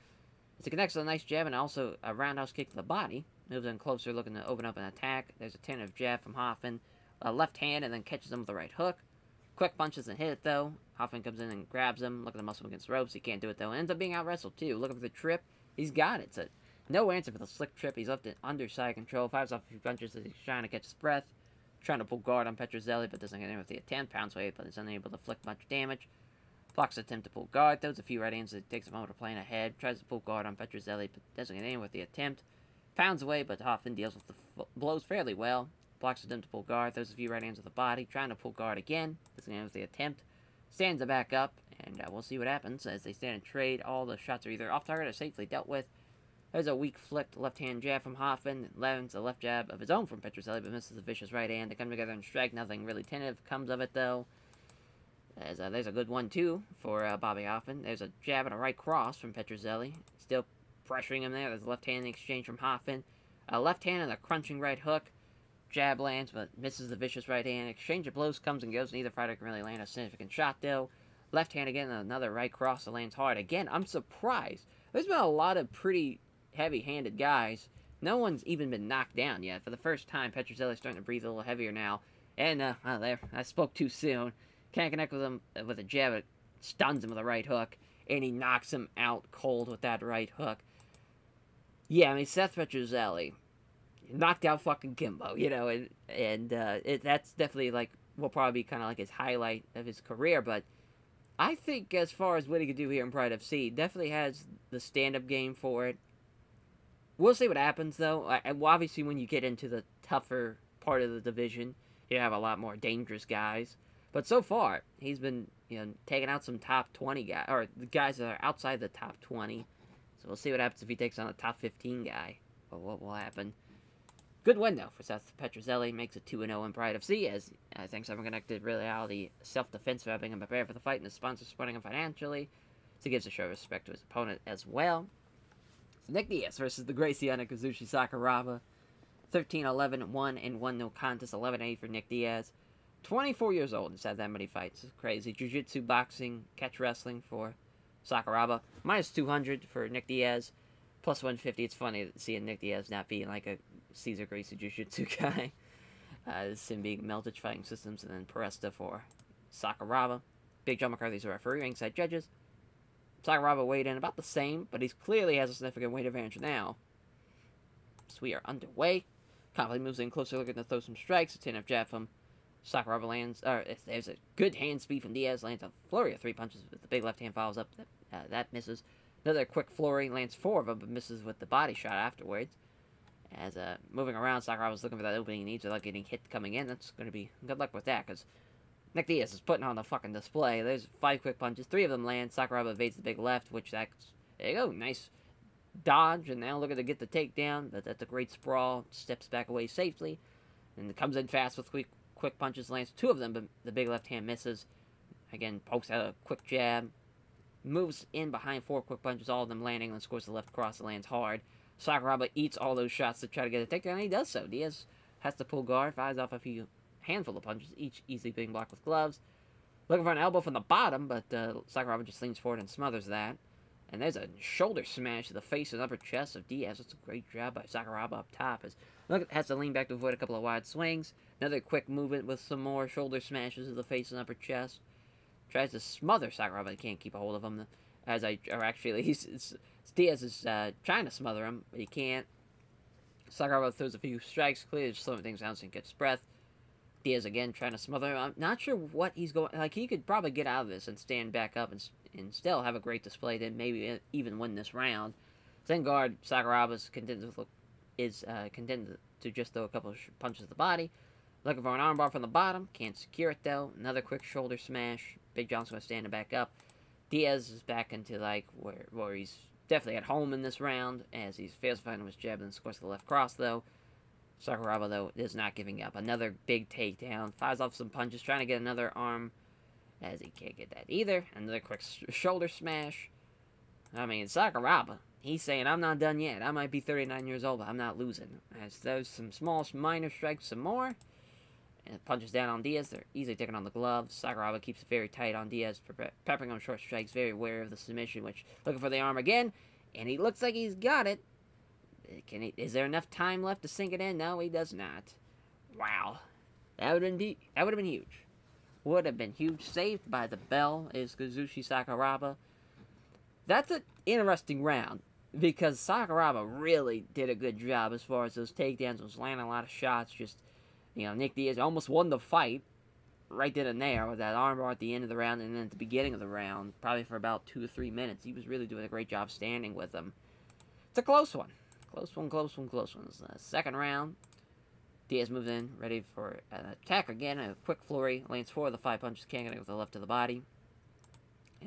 As he connects with a nice jab and also a roundhouse kick to the body. Moves in closer, looking to open up an attack. There's a tentative jab from Hoffman. A left hand, and then catches him with the right hook. Quick punches and hit it, though. Hoffman comes in and grabs him. Look at the muscle against the ropes. He can't do it, though. Ends up being out-wrestled, too. Looking for the trip. He's got it. So no answer for the slick trip. He's left it under side control. Fires off a few punches as he's trying to catch his breath. Trying to pull guard on Petrozelli, but doesn't get in with the 10 pounds weight, but is unable to inflict much damage. Blocks the attempt to pull guard. Throws a few right hands. It takes a moment to plan ahead. Tries to pull guard on Petrozelli, but doesn't get in with the attempt. Pounds away, but Hoffman deals with the blows fairly well. Blocks the attempt to pull guard. Throws a few right hands with the body. Trying to pull guard again. Doesn't get in with the attempt. Stands it back up, and we'll see what happens as they stand and trade. All the shots are either off target or safely dealt with. There's a weak flicked left-hand jab from Hoffman. Lands a left jab of his own from Petrozelli, but misses a vicious right hand. They come together and strike. Nothing really tentative comes of it, though. As there's a good one, too, for Bobby Hoffman. There's a jab and a right cross from Petrozelli. Still pressuring him there. There's a left-hand exchange from Hoffman. A left hand and a crunching right hook. Jab lands, but misses the vicious right hand. Exchange of blows comes and goes. Neither fighter can really land a significant shot, though. Left hand again, and another right cross that lands hard. Again, I'm surprised. There's been a lot of pretty heavy-handed guys. No one's even been knocked down yet. For the first time, Petrozelli's starting to breathe a little heavier now. And, well, there, I spoke too soon. Can't connect with him with a jab. It stuns him with a right hook. And he knocks him out cold with that right hook. Yeah, I mean, Seth Petrozelli knocked out fucking Kimbo, you know, and that's definitely, like, will probably be kind of like his highlight of his career, but I think as far as what he could do here in Pride FC, definitely has the stand-up game for it. We'll see what happens, though. Well, obviously, when you get into the tougher part of the division, you have a lot more dangerous guys. But so far, he's been, you know, taking out some top 20 guys, or the guys that are outside the top 20. So we'll see what happens if he takes on a top 15 guy. But what will happen? Good win, though, for Seth Petrozelli. Makes it 2-0 in Pride FC, as thanks to Connected Reality Self-Defense for having him prepare for the fight, and his sponsor supporting him financially. So he gives a show of respect to his opponent as well. So Nick Diaz versus the Graciano Kazushi Sakuraba. 13-11, 1-1, no contest. 11-8 for Nick Diaz. 24 years old and has had that many fights. It's crazy. Jiu-Jitsu, boxing, catch wrestling for Sakuraba. Minus 200 for Nick Diaz. Plus 150. It's funny seeing Nick Diaz not being like a Cesar Gracie Jiu-Jitsu guy. This him being Meltich Fighting Systems, and then Peresta for Sakuraba. Big John McCarthy's the referee, ringside judges. Sakuraba weighed in about the same, but he clearly has a significant weight advantage now. So we are underway. Conflict moves in closer, looking to throw some strikes. A 10-up jab from Sakuraba lands. There's a good hand speed from Diaz. Lands a flurry of 3 punches, but the big left hand follows up. That misses. Another quick flurry. Lands 4 of them, but misses with the body shot afterwards. As moving around, Sakuraba's looking for that opening he needs without getting hit coming in. That's going to be good luck with that, because Nick Diaz is putting on the fucking display. There's 5 quick punches. 3 of them land. Sakuraba evades the big left, which that's... There you go. Nice dodge, and now looking to get the takedown. That's a great sprawl. Steps back away safely. And it comes in fast with quick punches. Lands 2 of them, but the big left hand misses. Again, pokes out a quick jab. Moves in behind 4 quick punches, all of them landing, and then scores the left cross that lands hard. Sakuraba eats all those shots to try to get a takedown, and he does so. Diaz has to pull guard, fires off a handful of punches, each easily being blocked with gloves. Looking for an elbow from the bottom, but Sakuraba just leans forward and smothers that. And there's a shoulder smash to the face and upper chest of Diaz. That's a great job by Sakuraba up top. Has to lean back to avoid a couple of wide swings. Another quick movement with some more shoulder smashes to the face and upper chest. Tries to smother Sakuraba, but can't keep a hold of him. Diaz is trying to smother him, but he can't. Sakuraba throws a few strikes, clearly just slowing things down so he gets breath. Diaz again trying to smother him. I'm not sure what he's going... Like, he could probably get out of this and stand back up and still have a great display, then maybe even win this round. Then guard, Sakuraba's content to just throw a couple of punches to the body. Looking for an armbar from the bottom. Can't secure it, though. Another quick shoulder smash. Big John's going to stand back up. Diaz is back into, like, where he's definitely at home in this round, as he fails to find him his jab and scores the left cross, though. Sakuraba, though, is not giving up. Another big takedown. Fires off some punches, trying to get another arm, as he can't get that either. Another quick shoulder smash. I mean, Sakuraba, he's saying, I'm not done yet. I might be 39 years old, but I'm not losing. As there's some small, minor strikes, some more. And punches down on Diaz. They're easily taking on the gloves. Sakuraba keeps it very tight on Diaz, peppering him short strikes, very aware of the submission, which looking for the arm again. And he looks like he's got it. Is there enough time left to sink it in? No, he does not. Wow. That would have been huge. Would have been huge. Saved by the bell is Kazushi Sakuraba. That's an interesting round, because Sakuraba really did a good job as far as those takedowns. Was landing a lot of shots. Just, Nick Diaz almost won the fight right then and there with that armbar at the end of the round, and then at the beginning of the round, probably for about 2 to 3 minutes. He was really doing a great job standing with him. It's a close one. Close one. It's the second round. Diaz moves in, ready for an attack again. A quick flurry. Lands 4 of the 5 punches, can't get it with the left of the body.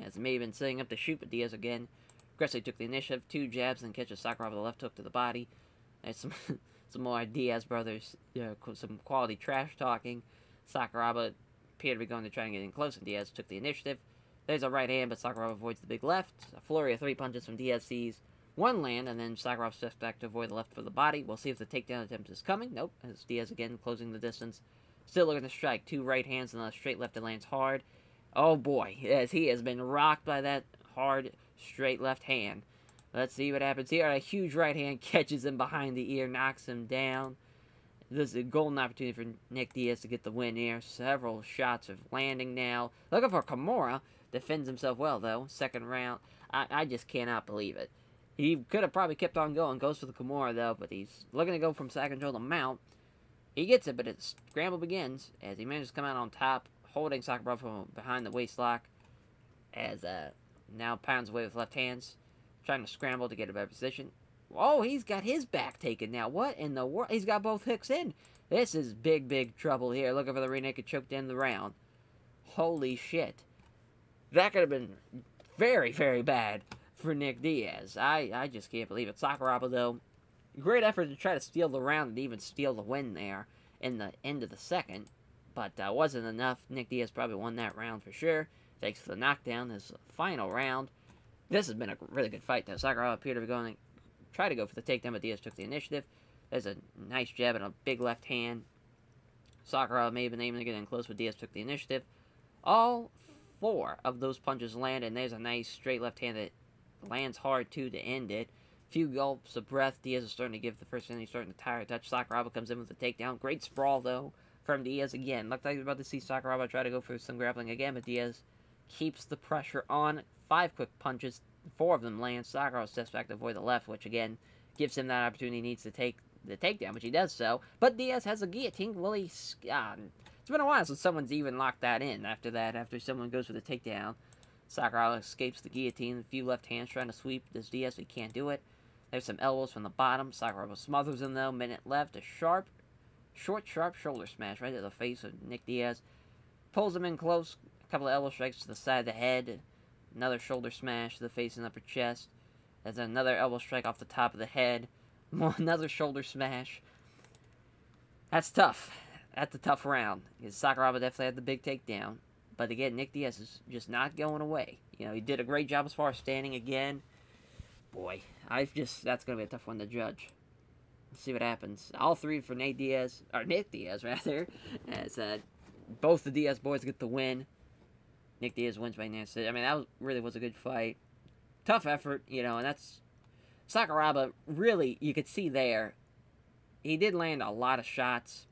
As it may have been setting up to shoot, but Diaz again aggressively took the initiative. 2 jabs, and catches Sakuraba with the left hook to the body. There's some more Diaz brothers, some quality trash talking. Sakuraba appeared to be going to try and get in close, and Diaz took the initiative. There's a right hand, but Sakuraba avoids the big left. A flurry of 3 punches from Diaz sees 1 land, and then Sakuraba steps back to avoid the left for the body. We'll see if the takedown attempt is coming. Nope, as Diaz again closing the distance. Still looking to strike. 2 right hands and a straight left that lands hard. Oh boy, as he has been rocked by that hard, straight left hand. Let's see what happens here. A huge right hand catches him behind the ear, knocks him down. This is a golden opportunity for Nick Diaz to get the win here. Several shots of landing now. Looking for Kimura. Defends himself well, though. Second round. I just cannot believe it. He could have probably kept on going. Goes for the Kimura, though, but he's looking to go from side control to mount. He gets it, but its scramble begins as he manages to come out on top, holding Sakuraba from behind the waist lock, as now pounds away with left hands, trying to scramble to get a better position. Oh, he's got his back taken now. What in the world? He's got both hooks in. This is big trouble here. Looking for the rear naked choke to end the round. Holy shit. That could have been very bad for Nick Diaz. I just can't believe it. Sakuraba, though, great effort to try to steal the round and even steal the win there in the end of the second. But wasn't enough. Nick Diaz probably won that round for sure. Thanks for the knockdown. His final round. This has been a really good fight, though. Sakuraba appeared to be going to try to go for the takedown, but Diaz took the initiative. There's a nice jab and a big left hand. Sakuraba may have been aiming to get in close, but Diaz took the initiative. All 4 of those punches land, and there's a nice straight left hand that lands hard, too, to end it. Few gulps of breath. Diaz is starting to give the first hand. He's starting to tire a touch. Sakuraba comes in with the takedown. Great sprawl, though, from Diaz again. Looked like he was about to see Sakuraba try to go for some grappling again, but Diaz keeps the pressure on. 5 quick punches. 4 of them land. Sakuraba steps back to avoid the left, which, again, gives him that opportunity. He needs to take the takedown, which he does so. But Diaz has a guillotine. Will he... it's been a while since someone's even locked that in after that, after someone goes for the takedown. Sakuraba escapes the guillotine. A few left hands trying to sweep this Diaz, but he can't do it. There's some elbows from the bottom. Sakuraba smothers him, though. Minute left. A short, sharp shoulder smash right to the face of Nick Diaz. Pulls him in close. A couple of elbow strikes to the side of the head. Another shoulder smash to the face and upper chest. There's another elbow strike off the top of the head. Another shoulder smash. That's tough. That's a tough round. Because Sakuraba definitely had the big takedown. But again, Nick Diaz is just not going away. He did a great job as far as standing again. Boy, that's going to be a tough one to judge. Let's see what happens. All 3 for Nick Diaz, rather. As both the Diaz boys get the win. Nick Diaz wins by decision. I mean, that really was a good fight. Tough effort, and that's... Sakuraba, really, you could see there, he did land a lot of shots,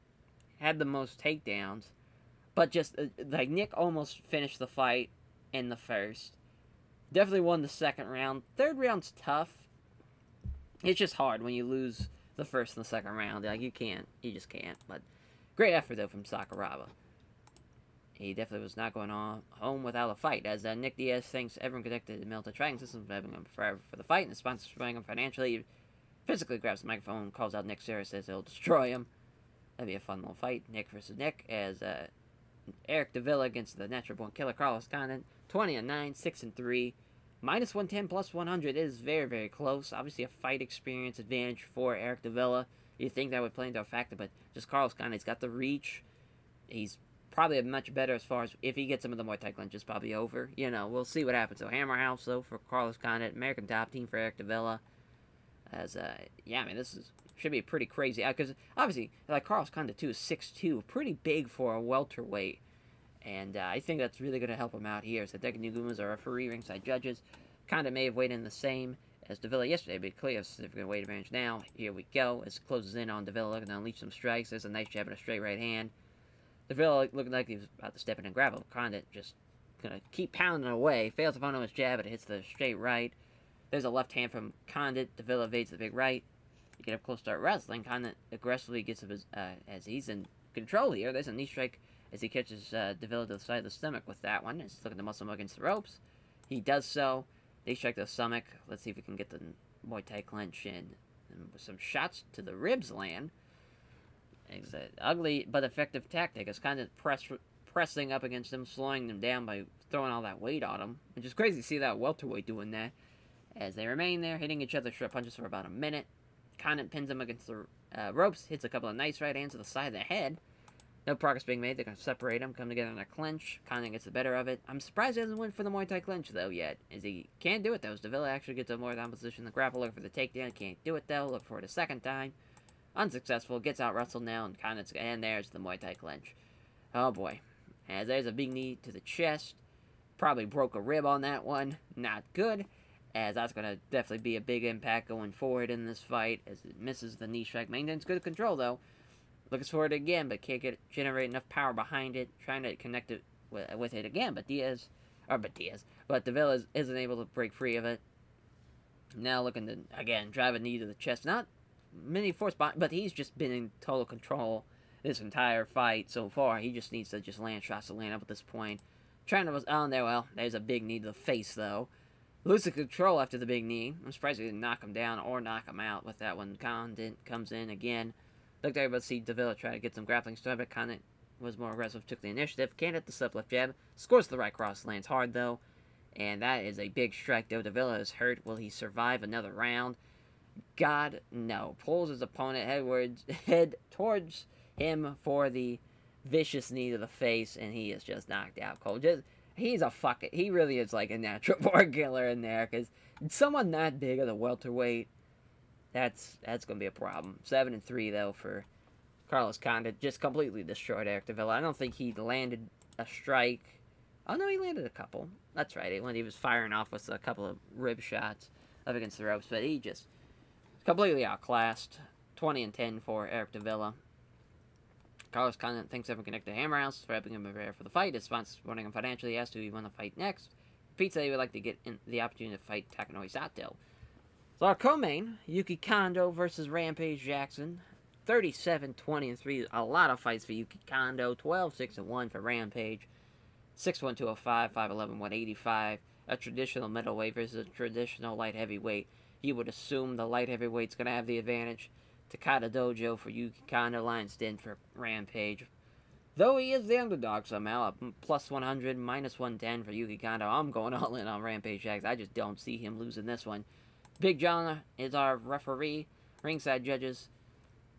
had the most takedowns, but just, Nick almost finished the fight in the first. Definitely won the second round. Third round's tough. It's just hard when you lose the first and the second round. You just can't. But great effort, though, from Sakuraba. He definitely was not going home without a fight, as Nick Diaz thanks everyone connected to the military tracking system for having him forever for the fight, and the sponsors for buying him financially. He physically grabs the microphone, calls out Nick Sarah, says he'll destroy him. That'd be a fun little fight. Nick versus Nick, as Eric Davila against the natural born killer Carlos Condon. 20-9, 6-3. Minus 110 plus 100 is very close. Obviously a fight experience advantage for Eric Davila. You'd think that would play into a factor, but just Carlos Condon, he's got the reach. He's probably much better as far as if he gets some of the Muay Thai clinch, it's probably over. We'll see what happens. So Hammer House, though, for Carlos Condon. American Top Team for Eric Davila. As, yeah, I mean, should be pretty crazy. Because, obviously, like, Carlos Kondo, too, is 6'2", pretty big for a welterweight. And I think that's really going to help him out here. So, Dekan Nuguma's our referee, ringside judges. Kondo may have weighed in the same as Davila yesterday, but clearly has significant weight advantage now. Here we go, as it closes in on Davila, looking to unleash some strikes. There's a nice jab and a straight right hand. Davila looking like he was about to step in and grab him. Kondo just going to keep pounding away. Fails to find his jab, but it hits the straight right. There's a left hand from Kondo. Davila evades the big right. You get up close, start wrestling. Kondo aggressively gets up as he's in control here. There's a knee strike as he catches Davila to the side of the stomach with that one. He's looking to muscle him against the ropes. He does so. Knee strike to the stomach. Let's see if we can get the Muay Thai clinch in. And with some shots to the ribs land. It's an ugly but effective tactic. It's kind of pressing up against him, slowing them down by throwing all that weight on him. It's just crazy to see that welterweight doing that. As they remain there, hitting each other short punches for about a minute. Kondo pins him against the ropes, hits a couple of nice right hands to the side of the head. No progress being made. They're going to separate them, come together in a clinch. Kondo gets the better of it. I'm surprised he hasn't went for the Muay Thai clinch, though, yet. As he can't do it, though. Davila actually gets a more down position. The grappler looking for the takedown. Can't do it, though. Look for it a second time. Unsuccessful. Gets out wrestled now. And there's the Muay Thai clinch. Oh, boy. As there's a big knee to the chest. Probably broke a rib on that one. Not good. As that's going to definitely be a big impact going forward in this fight. As it misses the knee strike. Maintains good control, though. Looks for it again, but can't generate enough power behind it. Trying to connect it with it again, but Davila isn't able to break free of it. Now looking to, again, drive a knee to the chest. Not many force, but he's just been in total control this entire fight so far. He just needs to just land shots to land up at this point. Trying to, oh, there, well, there's a big knee to the face, though. Losing control after the big knee. I'm surprised he didn't knock him down or knock him out with that one. Kondo comes in again. Looked everybody to see Davila try to get some grappling start, but Kondo was more aggressive, took the initiative. Can't hit the slip left jab. Scores the right cross, lands hard, though. And that is a big strike, though. Davila is hurt. Will he survive another round? God, no. Pulls his opponent head towards him for the vicious knee to the face, and he is just knocked out cold. He's a fucking... He really is like a natural born killer in there, because someone that big of the welterweight, that's going to be a problem. 7-3, though, for Carlos Kondo. Just completely destroyed Eric Davila. I don't think he landed a strike. Oh, no, he landed a couple. That's right. When he was firing off with a couple of rib shots up against the ropes. But he just completely outclassed. 20-10 for Eric Davila. Carlos Kondo thinks everyone connected to Hammer House for helping him prepare for the fight. His sponsor supporting him financially. He asked who he want to fight next. Pete said he would like to get the opportunity to fight Takanori Sato. So our co-main, Yuki Kondo versus Rampage Jackson. 37-20-3. A lot of fights for Yuki Kondo. 12-6-1 for Rampage. 6'1", 205, 5'11", 185. A traditional middleweight versus a traditional light heavyweight. You would assume the light heavyweight's going to have the advantage. Takada Dojo for Yuki Kondo. Lions Den for Rampage. Though he is the underdog somehow. Plus 100, minus 110 for Yuki Kondo. I'm going all in on Rampage Jackson. I just don't see him losing this one. Big John is our referee. Ringside judges.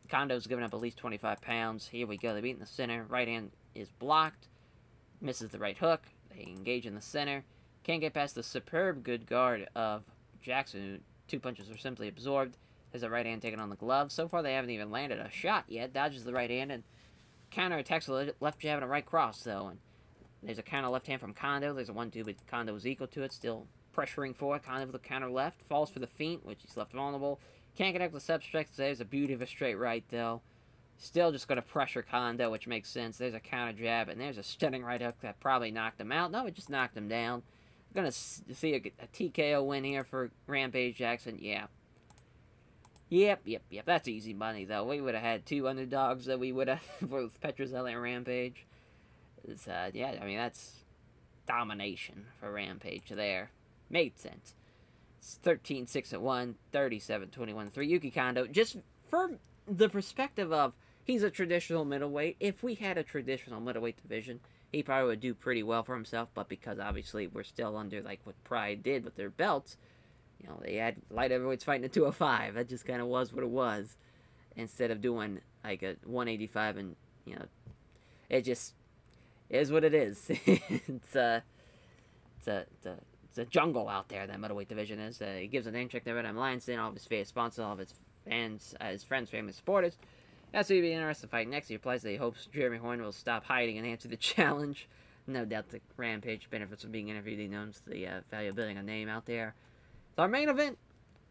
Kondo's giving up at least 25 pounds. Here we go. They beat in the center. Right hand is blocked. Misses the right hook. They engage in the center. Can't get past the superb good guard of Jackson, who 2 punches were simply absorbed. There's a right hand taken on the glove. So far, they haven't even landed a shot yet. Dodges the right hand and counterattacks with a left jab and a right cross, though. And there's a counter left hand from Kondo. There's a 1-2, but Kondo is equal to it. Still pressuring for it. Kondo with the counter left. Falls for the feint, which he's left vulnerable. Can't connect with the substrate. There's a beauty of a straight right, though. Still just going to pressure Kondo, which makes sense. There's a counter jab, and there's a stunning right hook that probably knocked him out. No, it just knocked him down. Going to see a TKO win here for Rampage Jackson. Yeah. Yep. That's easy money, though. We would have had 2 underdogs that we would have with Petrozelli and Rampage. It's, yeah, I mean, that's domination for Rampage there. Made sense. It's 13-6-1, 37-21-3. Yuki Kondo, just from the perspective of he's a traditional middleweight. If we had a traditional middleweight division, he probably would do pretty well for himself. But because obviously we're still under like what Pride did with their belts, you know, they had light heavyweights fighting at 205. That just kind of was what it was, instead of doing like a 185. And you know, it just is what it is. It's It's a jungle out there, that middleweight division is. He gives a name check there, I'm Lionston, all of his favorite sponsors, all of his fans, his friends, family, supporters. That's who he'd be interested to fight next. He replies that he hopes Jeremy Horn will stop hiding and answer the challenge. No doubt the Rampage benefits from being interviewed. He knows the value of building a name out there. So our main event,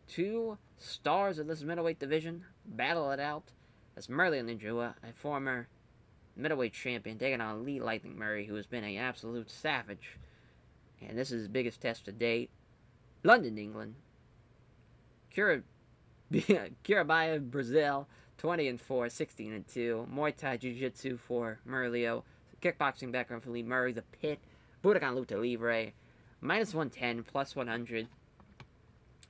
2 stars of this middleweight division battle it out. That's Murilo Ninjua, a former middleweight champion, taking on Lee Lightning Murray, who has been an absolute savage. And this is his biggest test to date. London, England. Curitiba, Brazil. 20-4, 16-2. Muay Thai Jiu-Jitsu for Murilo. Kickboxing background for Lee Murray. The Pit. Budokan Luta Libre. -110, +100.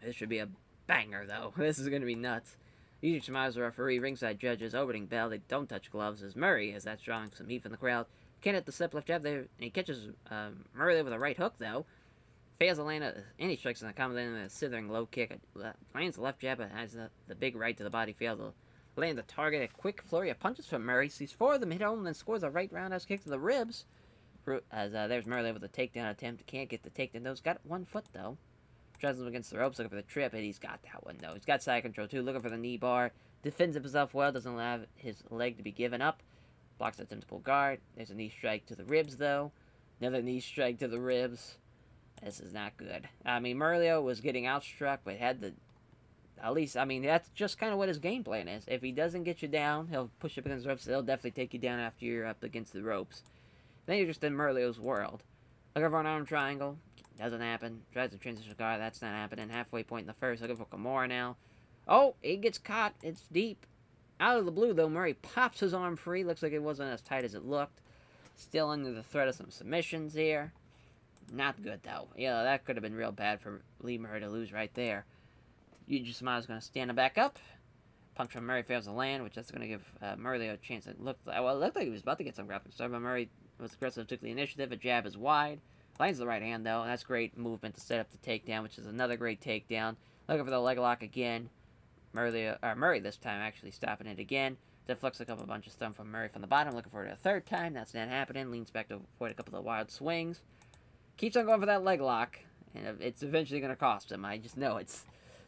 This should be a banger, though. This is going to be nuts. Yuji Shimada's the referee. Ringside judges. Opening bell. They don't touch gloves as Murray has that drawing some heat from the crowd. Can't hit the slip left jab there. And he catches Murray with a right hook, though. Fails to land and he strikes on the combination with a slithering low kick. Lands the left jab, but has the big right to the body. Fails to land the target. A quick flurry of punches from Murray. Sees 4 of them hit home and then scores a right roundhouse kick to the ribs. As there's Murray with a takedown attempt. Can't get the takedown, though. He's got 1 foot, though. Tries him against the ropes, looking for the trip, and he's got that one, though. He's got side control, too. Looking for the knee bar. Defends himself well. Doesn't allow his leg to be given up. Blocks the attempt to pull guard. There's a knee strike to the ribs, though. Another knee strike to the ribs. This is not good. I mean, Murilo was getting outstruck, but had the... At least, I mean, that's just kind of what his game plan is. If he doesn't get you down, he'll push you up against the ropes. He'll definitely take you down after you're up against the ropes. Then you're just in Murilo's world. Looking for an arm triangle. Doesn't happen. Tries to transition guard. That's not happening. Halfway point in the first. Looking for Kimura now. Oh, he gets caught. It's deep. Out of the blue, though, Murray pops his arm free. Looks like it wasn't as tight as it looked. Still under the threat of some submissions here. Not good, though. Yeah, that could have been real bad for Lee Murray to lose right there. Yuji Sama's going to stand him back up. Punch from Murray fails to land, which is going to give Murray a chance. It looked like he was about to get some grappling start, but Murray was aggressive, took the initiative. A jab is wide. Lands the right hand, though, and that's great movement to set up the takedown, which is another great takedown. Looking for the leg lock again. Murray this time actually stopping it again. Deflects a couple bunches of thumb from Murray from the bottom. Looking for it a 3rd time. That's not happening. Leans back to avoid a couple of wild swings. Keeps on going for that leg lock, and it's eventually going to cost him. I just know it's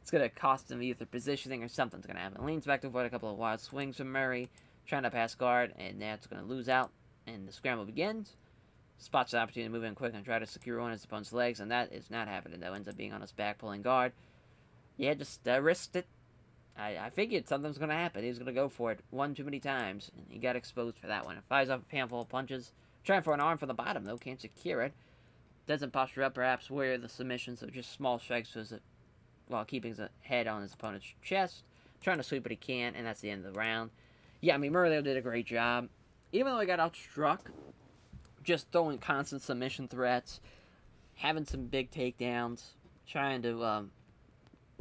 going to cost him either positioning or something's going to happen. Leans back to avoid a couple of wild swings from Murray. Trying to pass guard, and that's going to lose out, and the scramble begins. Spots the opportunity to move in quick and try to secure one of his opponent's legs, and that is not happening, though. Ends up being on his back, pulling guard. Yeah, just risked it. I figured something's going to happen. He was going to go for it one too many times, and he got exposed for that one. Fires off a handful of punches. Trying for an arm from the bottom, though. Can't secure it. Doesn't posture up, perhaps, where the submission, so just small strikes while keeping his head on his opponent's chest. Trying to sweep, but he can't, and that's the end of the round. Yeah, I mean, Murilo did a great job. Even though he got outstruck, just throwing constant submission threats, having some big takedowns, trying to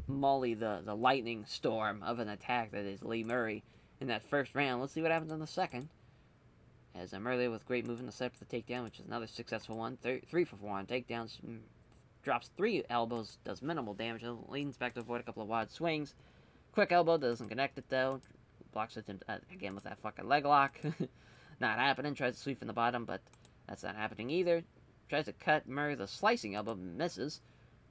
molly the lightning storm of an attack that is Lee Murray in that first round. Let's see what happens in the second. As Murilo with great movement to set up the takedown, which is another successful one. 3 for 4 on takedowns. Drops 3 elbows, does minimal damage. Leans back to avoid a couple of wide swings. Quick elbow, doesn't connect it though. Blocks it again with that fucking leg lock. Not happening. Tries to sweep from the bottom, but that's not happening either. Tries to cut Murray with a slicing elbow, misses.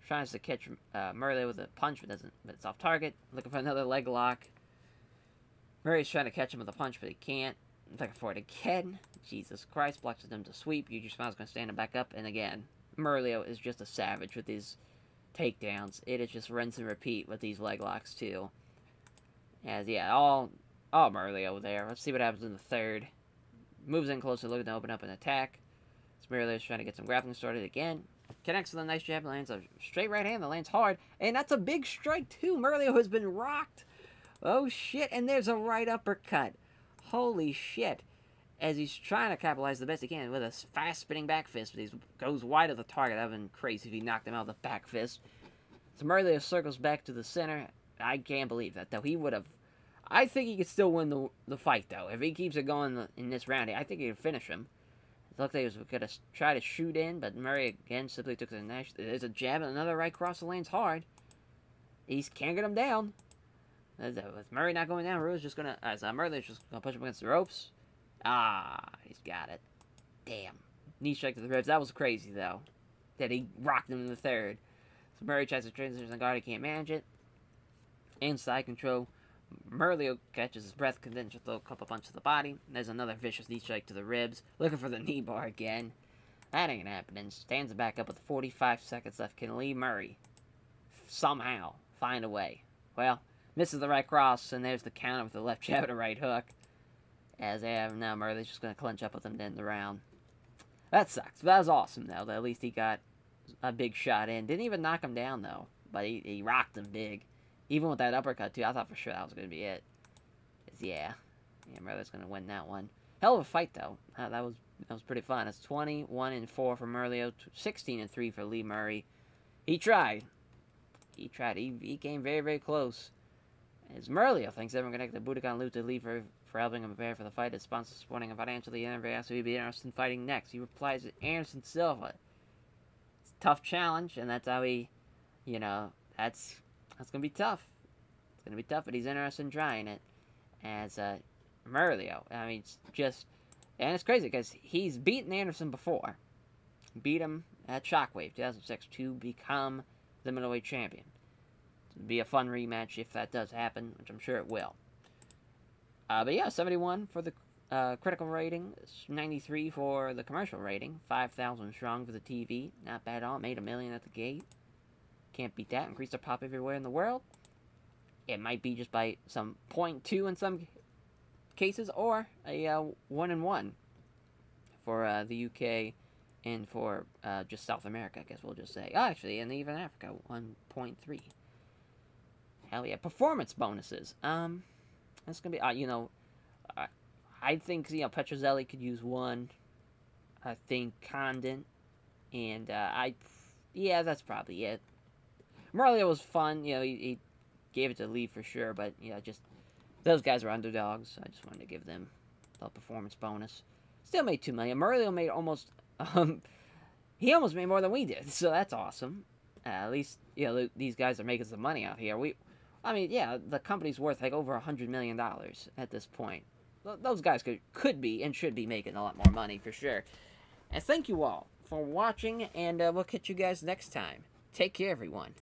Tries to catch Murray with a punch, but it's off target. Looking for another leg lock. Murray's trying to catch him with a punch, but he can't. Looking for it again. Jesus Christ, blocks him to sweep. Yuji Smile's going to stand him back up, and again, Murilo is just a savage with these takedowns. It is just rinse and repeat with these leg locks, too. As, yeah, all Murilo there. Let's see what happens in the third. Moves in closer, looking to open up an attack. Murilo's trying to get some grappling started again. Connects with a nice jab, lands a straight right hand that lands hard. And that's a big strike, too. Murilo has been rocked. Oh, shit. And there's a right uppercut. Holy shit. As he's trying to capitalize the best he can with a fast spinning back fist. But he goes wide of the target. That would have been crazy if he knocked him out with a back fist. So Murilo circles back to the center. I can't believe that, though. He would have... I think he could still win the fight, though. If he keeps it going in this round, I think he could finish him. It looked like he was going to try to shoot in, but Murray again simply took the knife. There's a jab and another right cross the lanes hard. He can't get him down. With Murray not going down, Murray's just going to... Murray's just going to push him against the ropes. Ah, he's got it. Damn. Knee strike to the ribs. That was crazy, though. that he rocked him in the third. So Murray tries to transition the guard, he can't manage it. Inside control. Murilo catches his breath, can then just throw a couple punches to the body. There's another vicious knee strike to the ribs. Looking for the knee bar again. That ain't happening. Stands back up with 45 seconds left. Can Lee Murray somehow find a way? Well, misses the right cross, and there's the counter with the left jab and right hook. As they have now, Murray's just going to clinch up with him to end the round. That sucks. That was awesome, though. At least he got a big shot in. Didn't even knock him down, though. But he rocked him big. Even with that uppercut, too. I thought for sure that was going to be it. Yeah, Murray's going to win that one. Hell of a fight, though. That was pretty fun. It's 21-4 for Murilo, 16-3 for Lee Murray. He tried. He came very, very close. As Murilo thanks everyone connected to Budokan Loot to Lee for helping him prepare for the fight. His sponsor supporting him financially. And asks if he'd be interested in fighting next. He replies to Anderson Silva. It's a tough challenge, and that's how he, that's going to be tough. It's going to be tough, but he's interested in trying it. As Murilo, I mean, it's just, and it's crazy because he's beaten Anderson before. Beat him at Shockwave 2006 to become the middleweight champion. It'll be a fun rematch if that does happen, which I'm sure it will. But yeah, 71 for the critical rating, 93 for the commercial rating, 5,000 strong for the TV. Not bad at all. Made $1 million at the gate. Can't beat that. Increased their pop everywhere in the world. It might be just by some 0.2 in some cases, or a 1-1 for the UK and for just South America, I guess we'll just say. Oh, actually, and even Africa, 1.3. Hell yeah. Performance bonuses. That's going to be, I think, Petrozelli could use one. I think Condon. And, yeah, that's probably it. Murilo was fun. He gave it to Lee for sure, but, just, those guys were underdogs. I just wanted to give them the performance bonus. Still made $2 million. Murilo made almost, he almost made more than we did, so that's awesome. At least, these guys are making some money out here. The company's worth like over $100 million at this point. Those guys could be and should be making a lot more money for sure. And thank you all for watching, and we'll catch you guys next time. Take care, everyone.